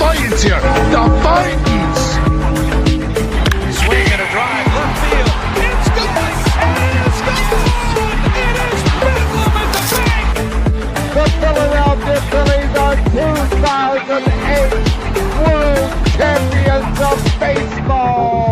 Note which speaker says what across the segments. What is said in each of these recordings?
Speaker 1: Titans here. The Titans.
Speaker 2: Swing and a drive, left field. It's gone. It's gone. It is Bedlam at the bank.
Speaker 3: The Philadelphia Phillies are 2008 World Champions of Baseball.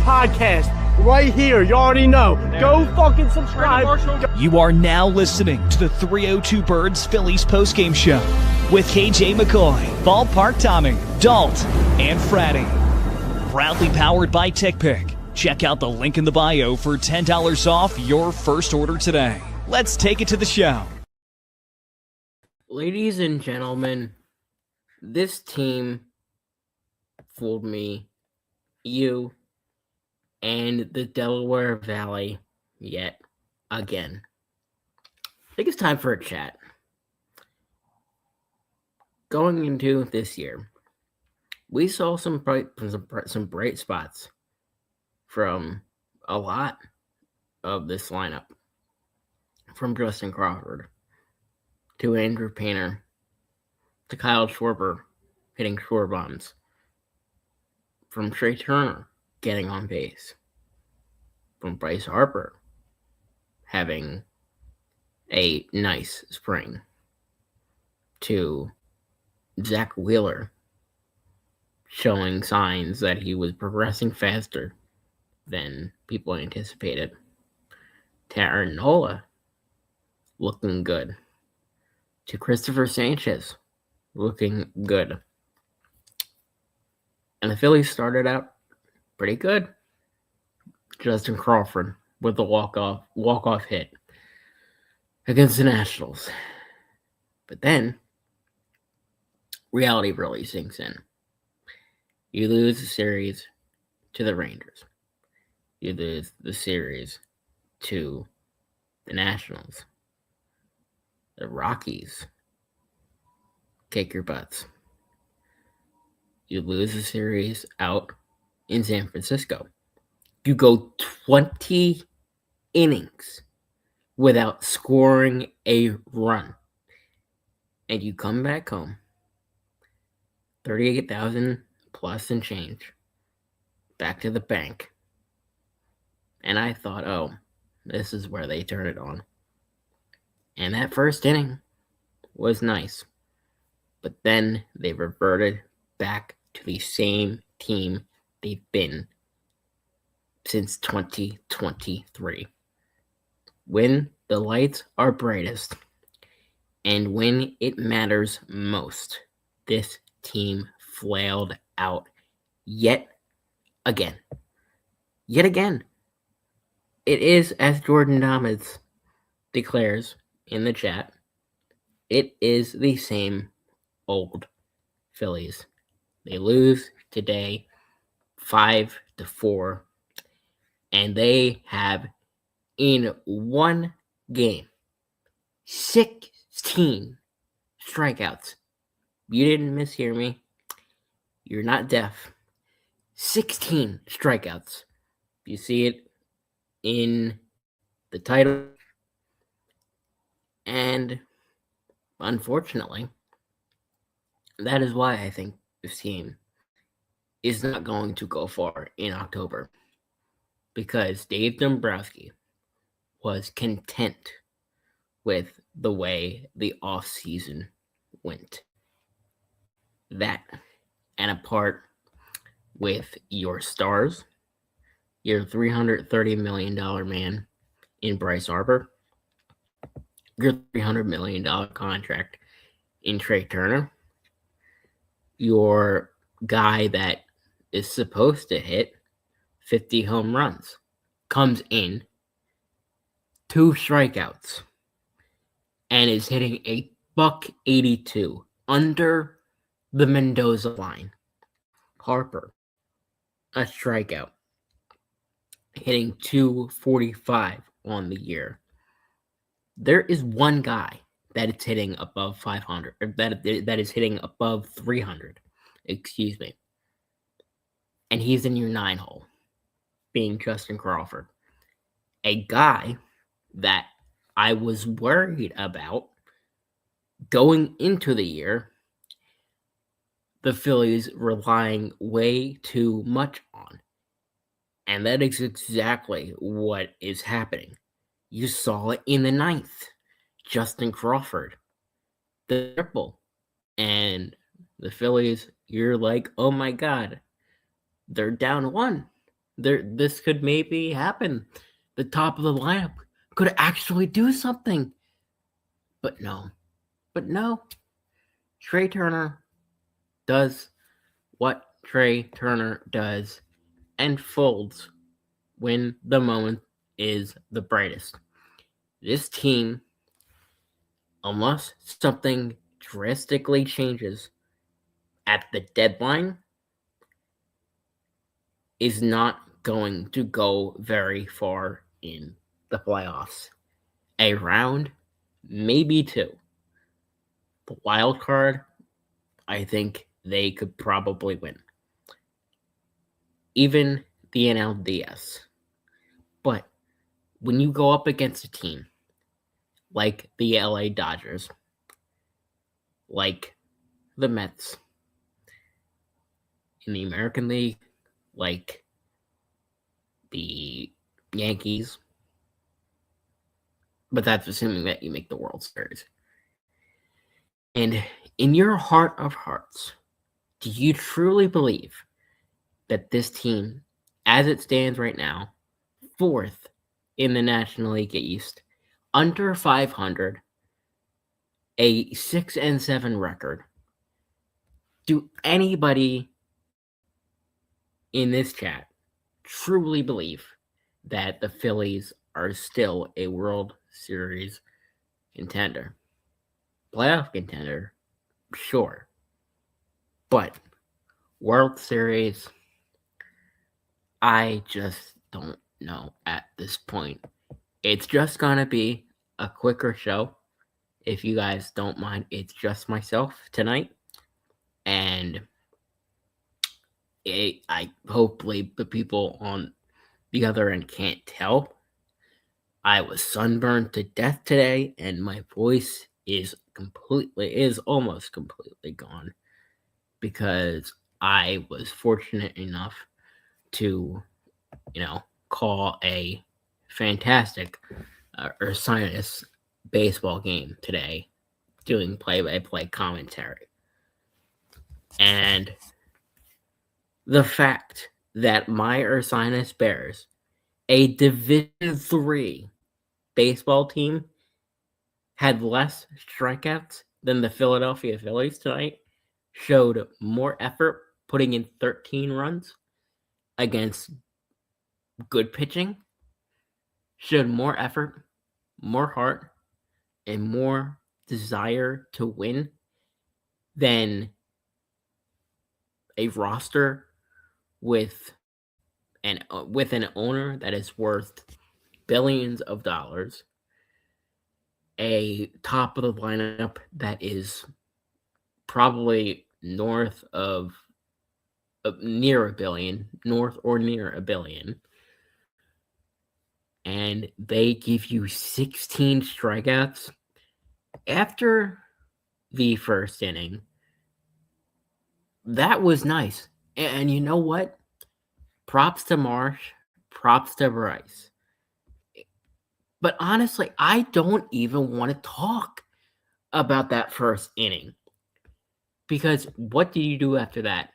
Speaker 4: Podcast right here. You already know. Go fucking subscribe.
Speaker 5: You are now listening to the 302 Birds Phillies postgame show with KJ McCoy, Ballpark Tommy, Dalt, and Fratty. Proudly powered by TickPick. Check out the link in the bio for $10 off your first order today. Let's take it to the show.
Speaker 6: Ladies and gentlemen, this team fooled me, you, and the Delaware Valley yet again. I think it's time for a chat. Going into this year, we saw some bright spots from a lot of this lineup. From Justin Crawford to Andrew Painter to Kyle Schwarber hitting shore bombs. From Trey Turner getting on base. From Bryce Harper having a nice spring to Zach Wheeler showing signs that he was progressing faster than people anticipated. To Aaron Nola looking good. To Christopher Sanchez looking good. And the Phillies started out pretty good. Justin Crawford with the walk-off hit against the Nationals. But then reality really sinks in. You lose the series to the Rangers. You lose the series to the Nationals. The Rockies kick your butts. You lose the series out in San Francisco. You go 20 innings without scoring a run. And you come back home, 38,000 plus and change, back to the bank. And I thought, oh, this is where they turn it on. And that first inning was nice. But then they reverted back to the same team they've been since 2023. When the lights are brightest and when it matters most, this team flailed out yet again. Yet again. It is, as Jordan Domitz declares in the chat, it is the same old Phillies. They lose today 5-4, and they have in one game 16 strikeouts. You didn't mishear me. You're not deaf. 16 strikeouts. You see it in the title. And unfortunately, that is why I think this team is not going to go far in October. Because Dave Dombrowski was content with the way the offseason went. That, and apart with your stars, your $330 million man in Bryce Harper, your $300 million contract in Trey Turner, your guy that is supposed to hit 50 home runs, comes in 2 strikeouts and is hitting a $182 under the Mendoza line. Harper, a strikeout, hitting 245 on the year. There is one guy that is hitting above 500, or that is hitting above 300, excuse me. And he's in your 9 hole, being Justin Crawford. A guy that I was worried about going into the year, the Phillies relying way too much on. And that is exactly what is happening. You saw it in the 9th. Justin Crawford, the triple. And the Phillies, you're like, oh my God, they're down 1. This could maybe happen. The top of the lineup could actually do something. But no. Trey Turner does what Trey Turner does and folds when the moment is the brightest. This team, unless something drastically changes at the deadline, is not going to go very far in the playoffs. A round, maybe 2. The wild card, I think they could probably win. Even the NLDS. But when you go up against a team like the LA Dodgers, like the Mets, in the American League, like the Yankees, but that's assuming that you make the World Series. And in your heart of hearts, do you truly believe that this team, as it stands right now, 4th in the National League East, under 500, a 6-7 record, do anybody in this chat truly believe that the Phillies are still a World Series contender? Playoff contender, sure. But World Series, I just don't know at this point. It's just gonna be a quicker show. If you guys don't mind, it's just myself tonight. And I hopefully the people on the other end can't tell. I was sunburned to death today, and my voice is almost completely gone, because I was fortunate enough to, call a fantastic Ursinus baseball game today, doing play-by-play commentary. And the fact that my Ursinus Bears, a Division III baseball team, had less strikeouts than the Philadelphia Phillies tonight, showed more effort, putting in 13 runs against good pitching, showed more effort, more heart, and more desire to win than a roster with an owner that is worth billions of dollars, a top of the lineup that is probably north or near a billion, and they give you 16 strikeouts after the first inning. That was nice. And you know what? Props to Marsh, props to Bryce. But honestly, I don't even want to talk about that first inning. Because what do you do after that?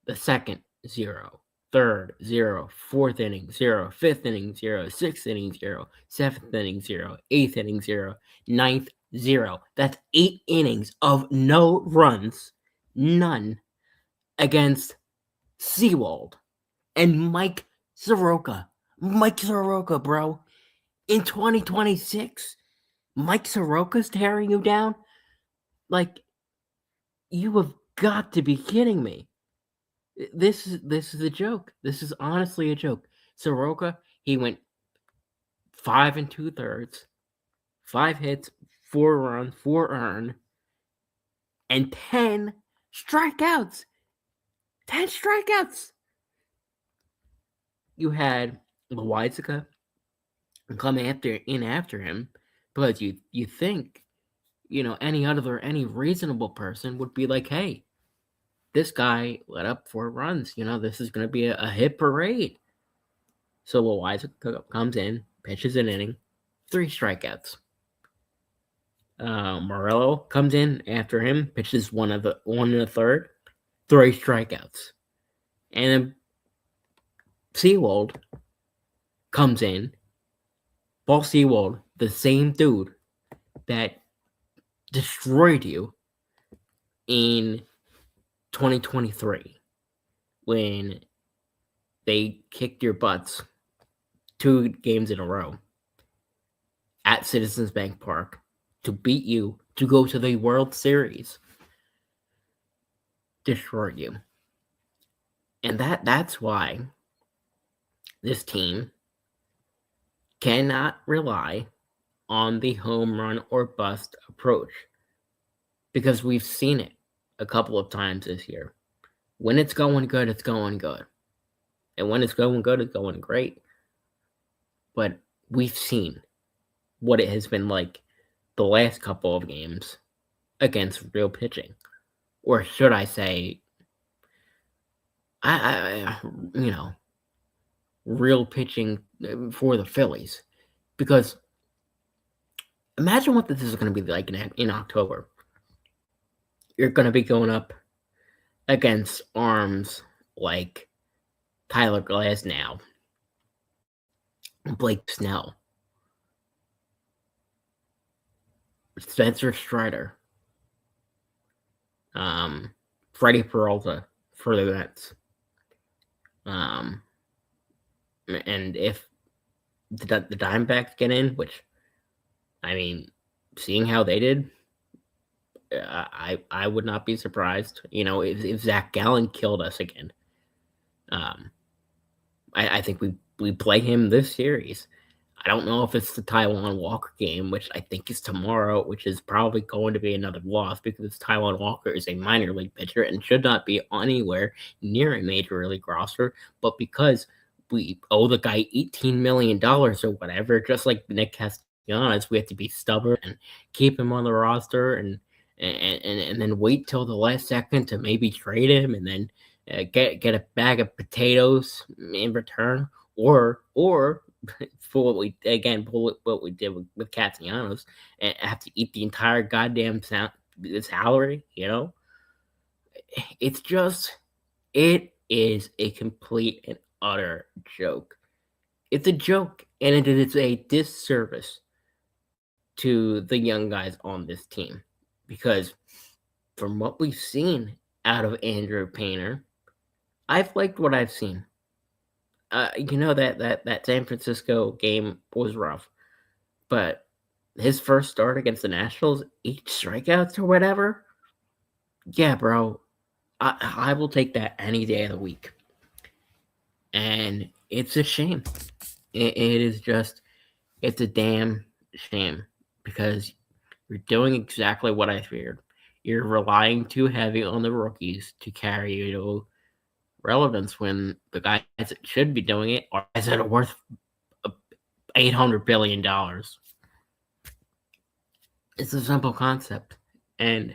Speaker 6: The second, 0. Third, 0. Fourth inning, 0. Fifth inning, 0. Sixth inning, 0. Seventh inning, 0. Eighth inning, 0. Ninth, 0. That's 8 innings of no runs, none, against Seawald and Mike Soroka. Mike Soroka, bro. In 2026, Mike Soroka's tearing you down? Like, you have got to be kidding me. This is a joke. This is honestly a joke. Soroka, he went 5 2/3, 5 hits, 4 runs, 4 earned, and 10 strikeouts. 10 strikeouts. You had Loizaga come after him, because you think, any reasonable person would be like, hey, this guy let up 4 runs. This is going to be a hit parade. So Loizaga comes in, pitches an inning, 3 strikeouts. Morello comes in after him, pitches one and a third, 3 strikeouts. And then Seawold comes in. Paul Seawold, the same dude that destroyed you in 2023 when they kicked your butts 2 games in a row at Citizens Bank Park to beat you to go to the World Series. Destroyed you. And that's why this team cannot rely on the home run or bust approach, because we've seen it a couple of times this year. When it's going good, it's going good. And when it's going good, it's going great. But we've seen what it has been like the last couple of games against real pitching. Or should I say, real pitching for the Phillies. Because imagine what this is going to be like in October. You're going to be going up against arms like Tyler Glasnow, Blake Snell, Spencer Strider, Freddie Peralta for the Mets. And if the Diamondbacks get in, which, seeing how they did, I would not be surprised. If Zach Gallen killed us again. I think we play him this series. I don't know if it's the Taiwan Walker game, which I think is tomorrow, which is probably going to be another loss, because Taiwan Walker is a minor league pitcher and should not be anywhere near a major league roster. But because we owe the guy $18 million or whatever, just like Nick Castellanos, we have to be stubborn and keep him on the roster and then wait till the last second to maybe trade him and then get a bag of potatoes in return, or for what we did with Castellanos, and have to eat the entire goddamn salary. It's just, it is a complete and utter joke. It's a joke, and it is a disservice to the young guys on this team, because from what we've seen out of Andrew Painter, I've liked what I've seen. That San Francisco game was rough, but his first start against the Nationals, 8 strikeouts or whatever. Yeah, bro, I will take that any day of the week. And it's a shame. It is just, it's a damn shame, because you're doing exactly what I feared. You're relying too heavy on the rookies to carry you to relevance, when the guys that should be doing it are guys that are worth $800 billion. It's a simple concept, and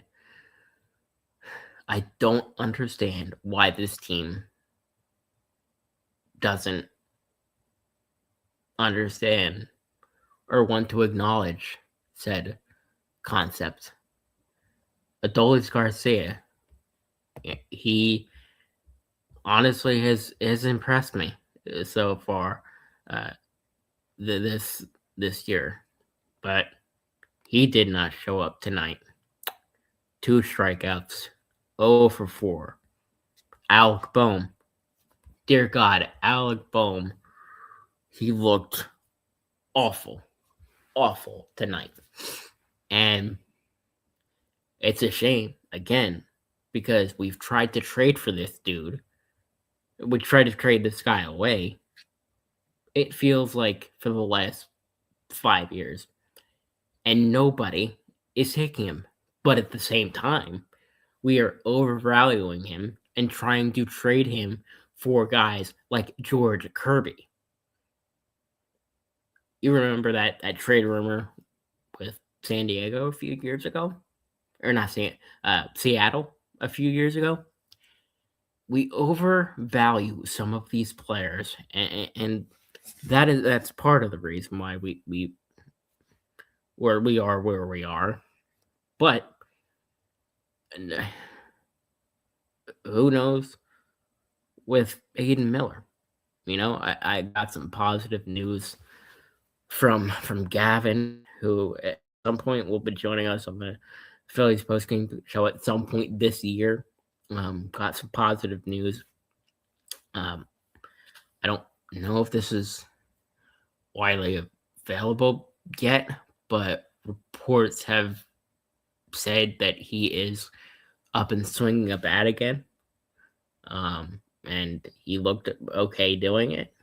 Speaker 6: I don't understand why this team doesn't understand or want to acknowledge said concept. Adolis Garcia, he honestly has impressed me so far this year, but he did not show up tonight. 2 strikeouts, 0 for 4. Alec Bohm, dear God, Alec Bohm, he looked awful tonight, and it's a shame again, because we've tried to trade for this dude. We tried to trade this guy away. It feels like for the last 5 years. and nobody is taking him. But at the same time, we are overvaluing him and trying to trade him for guys like George Kirby. You remember that trade rumor with San Diego a few years ago? Or not Seattle a few years ago? We overvalue some of these players, and that's part of the reason why we are where we are. But who knows with Aiden Miller? You know, I got some positive news from Gavin, who at some point will be joining us on the Phillies postgame show at some point this year. Got some positive news. I don't know if this is widely available yet, but reports have said that he is up and swinging a bat again. And he looked okay doing it.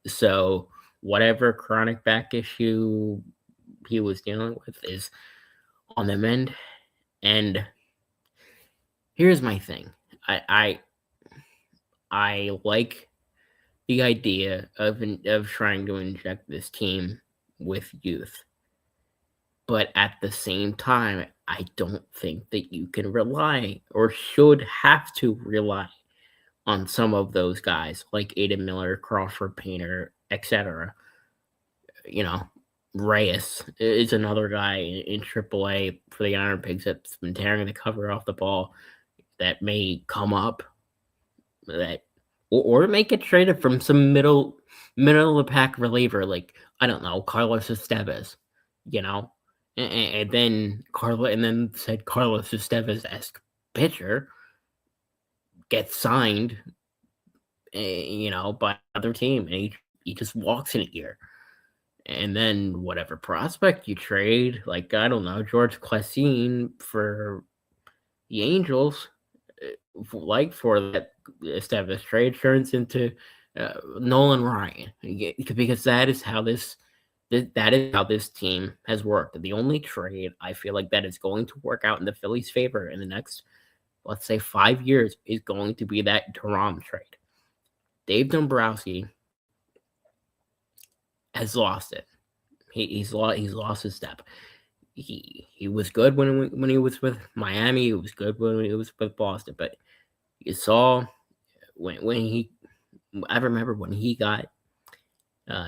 Speaker 6: So whatever chronic back issue he was dealing with is on the mend. And here's my thing. I like the idea of trying to inject this team with youth. But at the same time, I don't think that you can rely or should have to rely on some of those guys like Aiden Miller, Crawford Painter, etc. You know, Reyes is another guy in AAA for the Iron Pigs that's been tearing the cover off the ball that may come up that or make it traded from some middle of the pack reliever like, I don't know, Carlos Estevez, you know, and then said Carlos Estevez-esque pitcher gets signed, you know, by another team, and he just walks in a year. And then whatever prospect you trade, like, I don't know, George Klesine for the Angels, like for that Estevez trade, turns into Nolan Ryan, because that is how this team has worked. The only trade I feel like that is going to work out in the Phillies' favor in the next, let's say, 5 years is going to be that Duran trade. Dave Dombrowski has lost it. He's lost his step. He was good when he was with Miami. He was good when he was with Boston. But you saw I remember when he got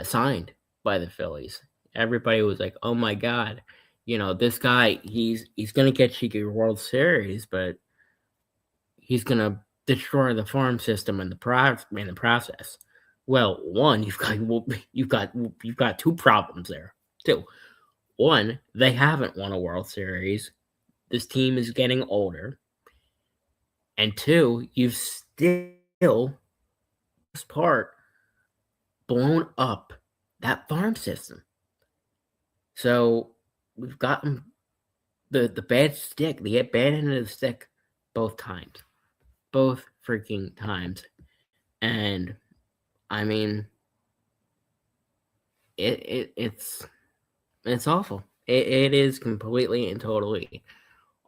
Speaker 6: signed by the Phillies. Everybody was like, "Oh my God, you know, this guy. He's gonna get you your World Series, but he's gonna destroy the farm system in the process." Well, one, you've got two problems there. Two, one, they haven't won a World Series. This team is getting older. And two, you've still, this part, blown up that farm system. So we've gotten the bad stick, the bad end of the stick, both times. Both freaking times. And I mean, it's awful. It is completely and totally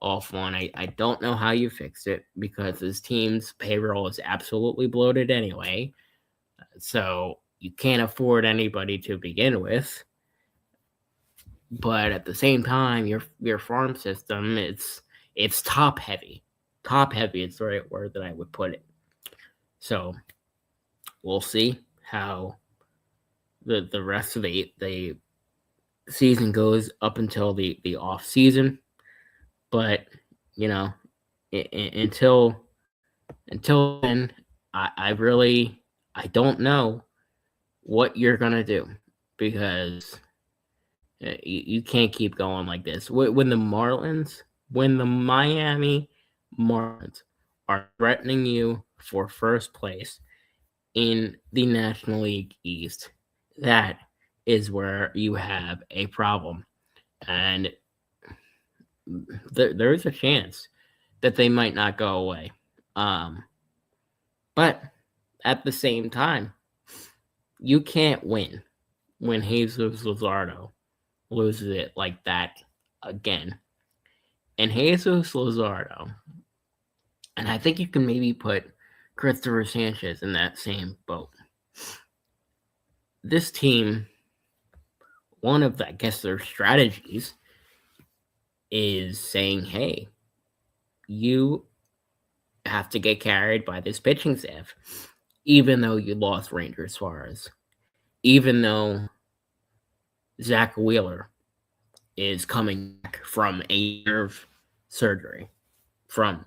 Speaker 6: awful. And I don't know how you fix it, because this team's payroll is absolutely bloated anyway. So you can't afford anybody to begin with. But at the same time, your farm system, it's top heavy. Top heavy is the right word that I would put it. So we'll see how the rest of the season goes up until the off season. But you know, until then, I don't know what you're gonna do, because you can't keep going like this. When the Miami Marlins are threatening you for first place in the National League East, that is where you have a problem. And there is a chance that they might not go away. But at the same time, you can't win when Jesus Luzardo loses it like that again. And Jesus Luzardo, and I think you can maybe put Christopher Sanchez in that same boat. This team, one of, I guess, their strategies is saying, hey, you have to get carried by this pitching staff, even though you lost Ranger Suarez, even though Zach Wheeler is coming back from a nerve surgery from,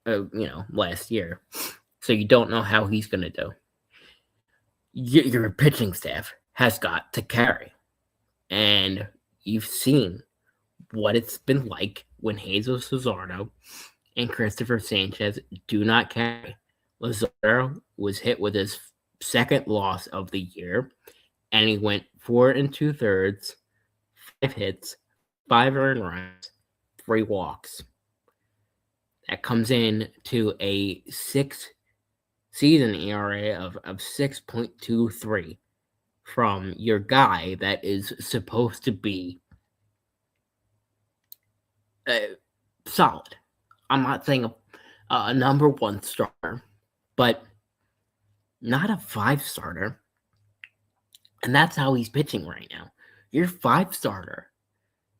Speaker 6: last year. So you don't know how he's going to do. Your pitching staff has got to carry. And you've seen what it's been like when Jesus Luzardo and Christopher Sanchez do not carry. Luzardo was hit with his second loss of the year, and he went 4 2/3, 5 hits, 5 earned runs, 3 walks. That comes in to a 6-season ERA of 6.23 from your guy that is supposed to be solid. I'm not saying a number 1 starter, but not a 5 starter. And that's how he's pitching right now. Your 5 starter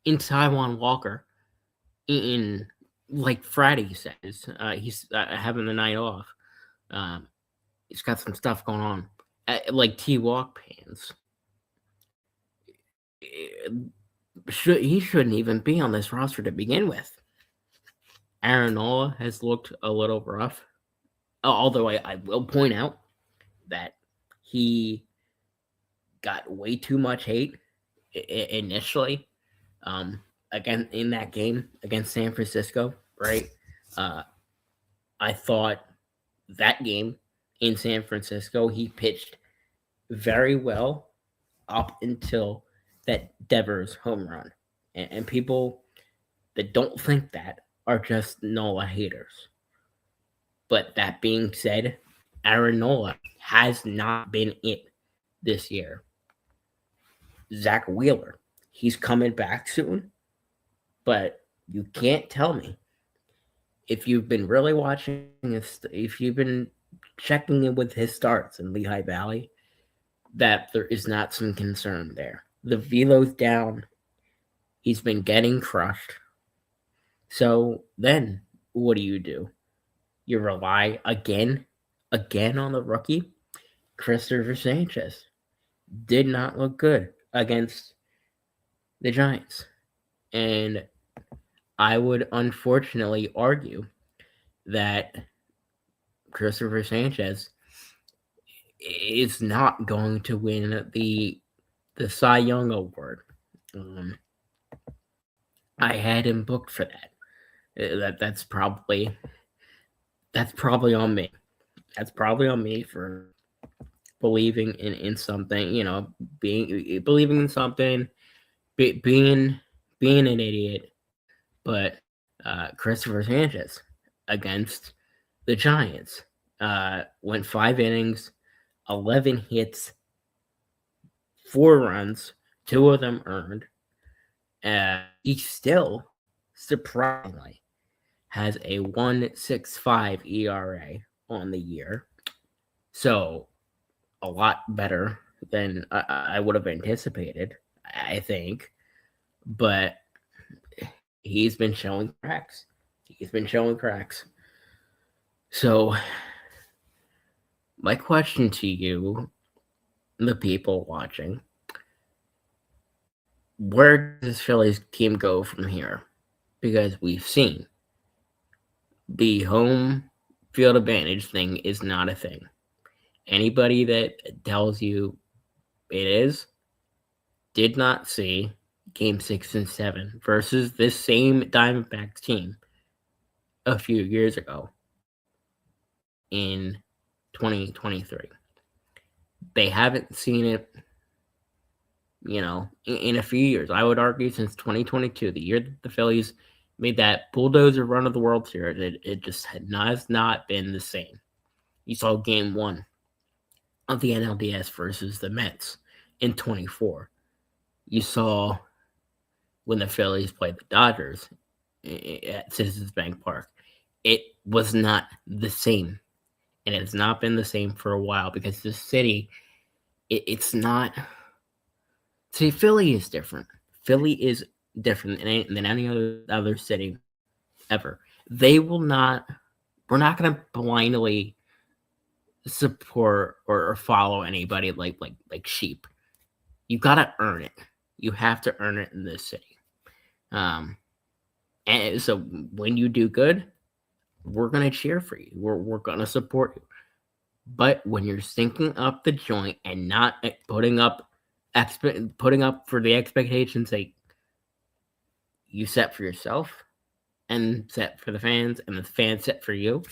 Speaker 6: in Taijuan Walker, in like Friday says, he's having the night off. He's got some stuff going on, like T-Walk pains. He shouldn't even be on this roster to begin with. Aaron Nola has looked a little rough, although I will point out that he got way too much hate initially. Again, in that game against San Francisco, right? I thought that game in San Francisco, he pitched very well up until that Devers home run. And people that don't think that are just Nola haters. But that being said, Aaron Nola has not been it this year. Zach Wheeler, he's coming back soon. But you can't tell me, if you've been really watching, if you've been checking in with his starts in Lehigh Valley, that there is not some concern there. The velo's down. He's been getting crushed. So then what do? You rely again on the rookie? Christopher Sanchez did not look good against the Giants. And I would unfortunately argue that Christopher Sanchez is not going to win the Cy Young Award. I had him booked for that. That's probably on me. That's probably on me for believing in something. Believing in something, being an idiot. But Christopher Sanchez against the Giants went 5 innings, 11 hits, 4 runs, 2 of them earned. He still, surprisingly, has a 1.65 ERA on the year. So a lot better than I would have anticipated, I think. But he's been showing cracks. So my question to you, the people watching, where does this Phillies team go from here? Because we've seen the home field advantage thing is not a thing. Anybody that tells you it is did not see Game 6 and 7 versus this same Diamondbacks team a few years ago in 2023. They haven't seen it, in a few years. I would argue since 2022, the year that the Phillies made that bulldozer run of the World Series, it just has not been the same. You saw Game 1 of the NLDS versus the Mets in 24. you saw when the Phillies played the Dodgers at Citizens Bank Park. It was not the same. And it's not been the same for a while because the city, it's not. See, Philly is different. Philly is different than any other city ever. They will not. We're not going to blindly support or follow anybody like sheep. You got to earn it. You have to earn it in this city. And so when you do good, we're going to cheer for you. We're going to support you. But when you're sinking up the joint and not putting up for the expectations that you set for yourself and set for the fans and the fans set for you,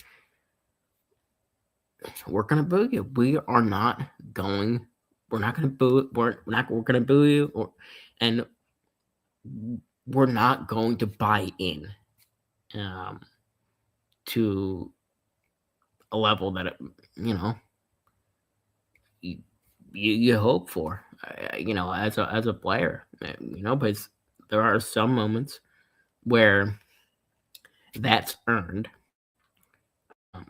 Speaker 6: we're going to boo you. We're not going to boo. We're going to boo you, and we're not going to buy in to a level that you hope for, as a player, but there are some moments where that's earned.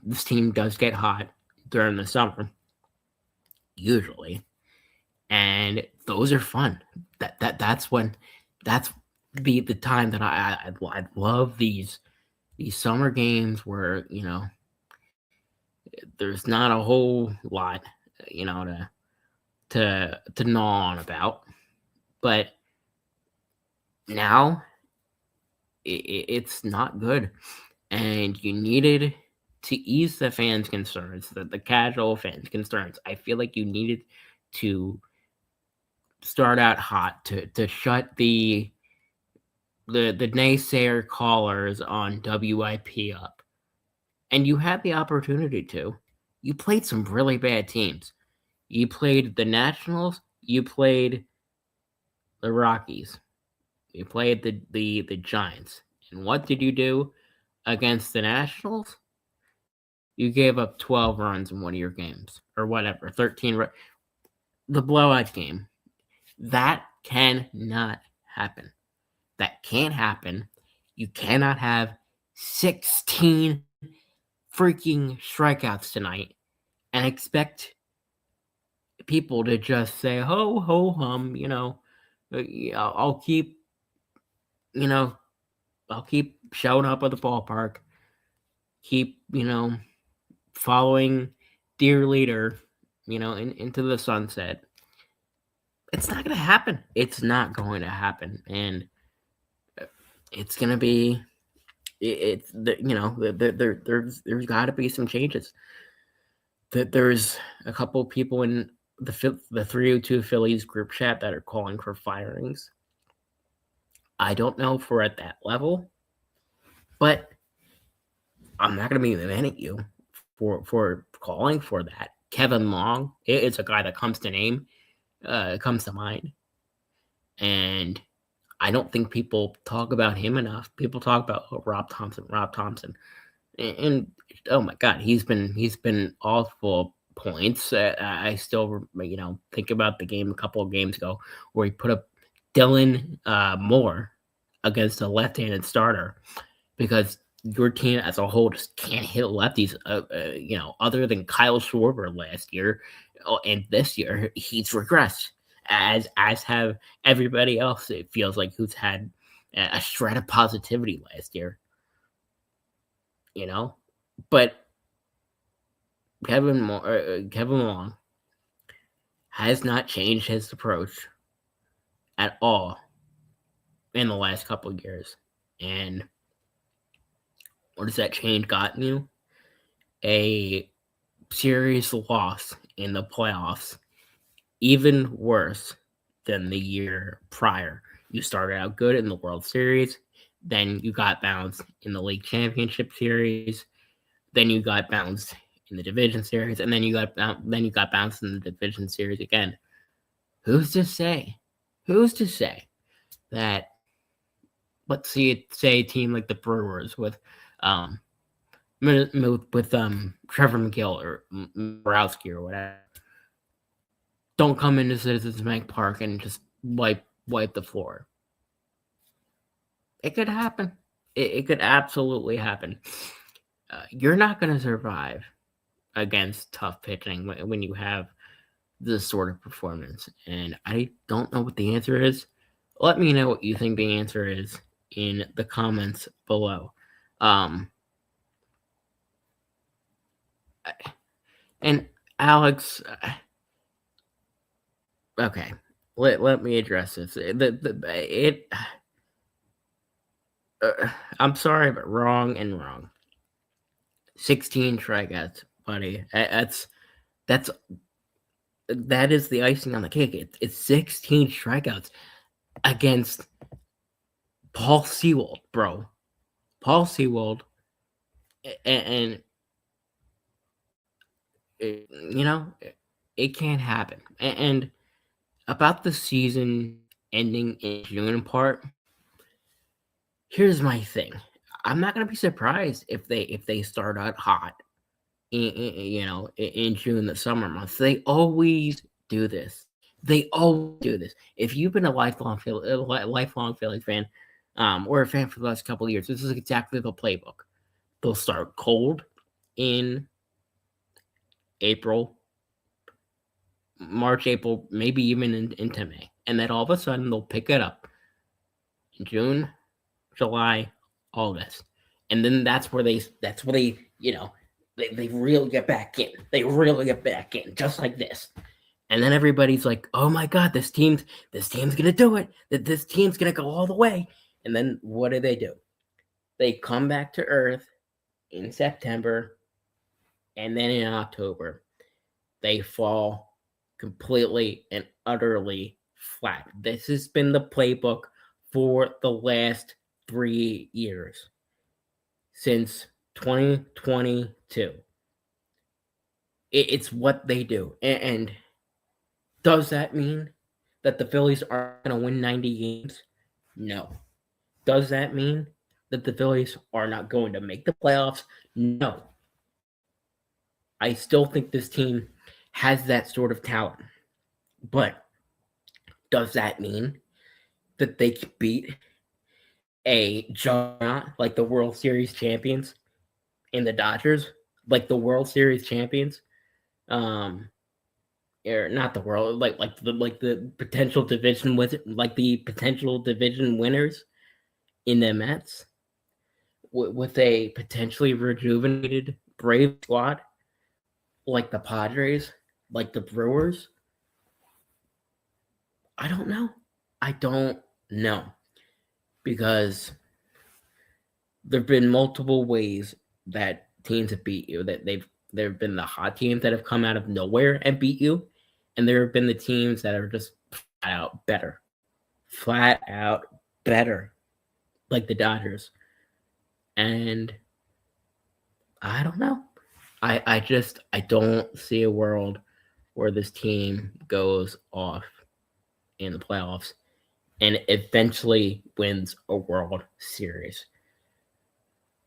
Speaker 6: This team does get hot during the summer, usually, and those are fun. That's the time that I love these summer games where there's not a whole lot to gnaw on about, but now it's not good, and you needed to ease the fans' concerns, the casual fans' concerns. I feel like you needed to start out hot to shut the naysayer callers on WIP up. And you had the opportunity to. You played some really bad teams. You played the Nationals. You played the Rockies. You played the Giants. And what did you do against the Nationals? You gave up 12 runs in one of your games. Or whatever, 13. The blowout game. That cannot happen. That can't happen. You cannot have 16 freaking strikeouts tonight and expect people to just say, ho, ho, hum, I'll keep showing up at the ballpark, keep, following dear leader, into the sunset. It's not going to happen. It's not going to happen. And it's going to be, there's got to be some changes. There's a couple people in the 302 Phillies group chat that are calling for firings. I don't know if we're at that level, but I'm not going to be mad at you for calling for that. Kevin Long is a guy that comes to mind, and I don't think people talk about him enough. People talk about Rob Thompson, and oh my God, he's been awful points. I still think about the game a couple of games ago where he put up Dylan Moore against a left-handed starter because your team as a whole just can't hit lefties. Other than Kyle Schwarber last year and this year, he's regressed. As have everybody else, it feels like, who's had a shred of positivity last year. But Kevin Long has not changed his approach at all in the last couple of years. And what has that change gotten you? A serious loss in the playoffs, even worse than the year prior. You started out good in the World Series, then you got bounced in the League Championship Series, then you got bounced in the Division Series, and then you got bounced in the Division Series again. Who's to say that? Let's say a team like the Brewers with Trevor McGill or Borowski or whatever don't come into Citizens Bank Park and just wipe wipe the floor. It could happen. It could absolutely happen. You're not going to survive against tough pitching when you have this sort of performance. And I don't know what the answer is. Let me know what you think the answer is in the comments below. And Alex, okay, let me address this. I'm sorry, but wrong and wrong. 16 strikeouts, buddy. That is the icing on the cake. It's 16 strikeouts against Paul Sewald, bro. Paul Sewald, and it can't happen. And about the season ending in June part, here's my thing. I'm not gonna be surprised if they start out hot in June, the summer months. They always do this. If you've been a lifelong Phillies fan, or a fan for the last couple of years, this is exactly the playbook. They'll start cold in March, April, maybe even into May, and then all of a sudden they'll pick it up in June, July, August, and then that's where they they really get back in. They really get back in, just like this. And then everybody's like, "Oh my God, this team's gonna do it. This team's gonna go all the way." And then what do? They come back to earth in September, and then in October, they fall completely and utterly flat. This has been the playbook for the last 3 years, since 2022. It's what they do. And does that mean that the Phillies aren't going to win 90 games? No. Does that mean that the Phillies are not going to make the playoffs? No. I still think this team has that sort of talent. But does that mean that they can beat a juggernaut like the World Series champions and the Dodgers? Like the World Series champions? Or not the world, like the potential division winners in the Mets, with a potentially rejuvenated Brave squad, like the Padres, like the Brewers. I don't know, because there've been multiple ways that teams have beat you. That there have been the hot teams that have come out of nowhere and beat you, and there have been the teams that are just flat out better, like the Dodgers. And I don't know. I don't see a world where this team goes off in the playoffs and eventually wins a World Series.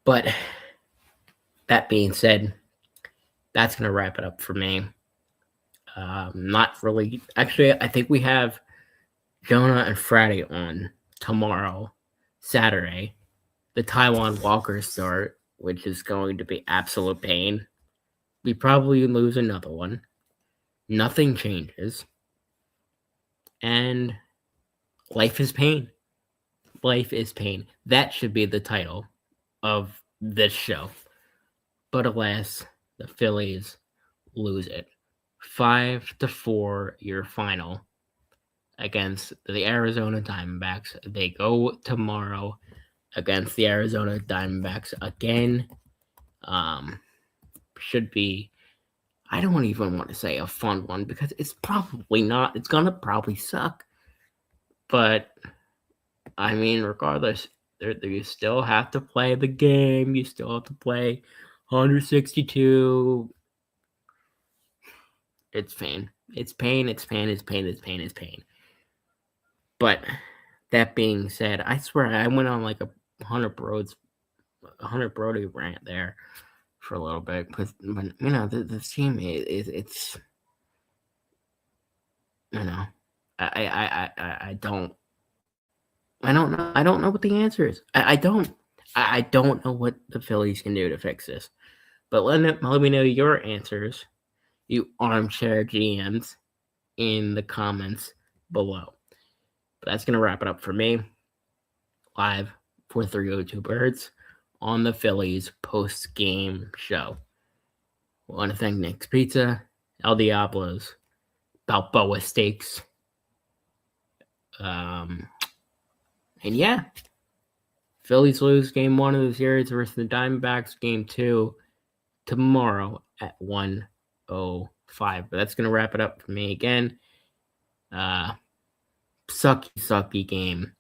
Speaker 6: But that being said, that's going to wrap it up for me. Not really. Actually, I think we have Jonah and Friday on tomorrow, Saturday. The Taiwan Walker start, which is going to be absolute pain. We probably lose another one. Nothing changes. And life is pain. Life is pain. That should be the title of this show. But alas, the Phillies lose it. 5-4 your final against the Arizona Diamondbacks. They go tomorrow against the Arizona Diamondbacks again. Should be, I don't even want to say a fun one, because it's probably not. It's going to probably suck. But, I mean, regardless, you still have to play the game. You still have to play 162. It's pain. It's pain. It's pain. It's pain. It's pain. It's pain. But that being said, I swear I went on like a Hunter Brody rant there for a little bit. But this team it's I don't I don't know. I don't know what the answer is. I don't know what the Phillies can do to fix this. But let me know your answers, you armchair GMs, in the comments below. But that's going to wrap it up for me, live for 302 Birds on the Phillies post-game show. I want to thank Nick's Pizza, El Diablo's, Balboa Steaks. And yeah, Phillies lose game 1 of the series versus the Diamondbacks. Game 2 tomorrow at 1:05. But that's going to wrap it up for me again. Sucky game.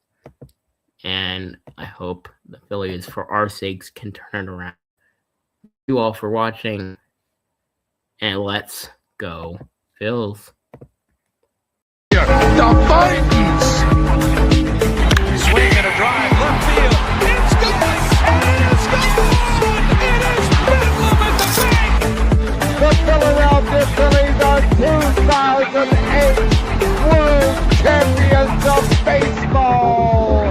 Speaker 6: And I hope the Phillies, for our sakes, can turn it around. Thank you all for watching. And let's go, Phils.
Speaker 1: The Vikings.
Speaker 2: Swing and a drive, left field. It's gone! And it's gone! It is Bedlam at the bank!
Speaker 3: The Philadelphia Phillies are 2008 World Champions of Baseball.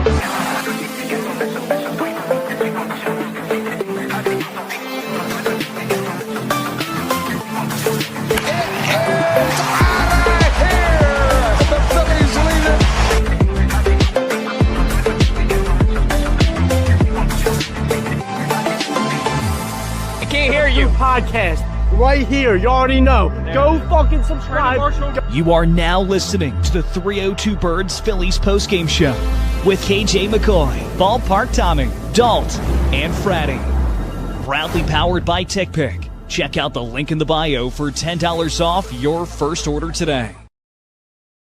Speaker 4: Podcast right here. You already know. Go fucking subscribe.
Speaker 5: You are now listening to the 302 Birds Phillies postgame show with KJ McCoy, Ballpark Tommy, Dalt, and Fratty. Proudly powered by TickPick. Check out the link in the bio for $10 off your first order today.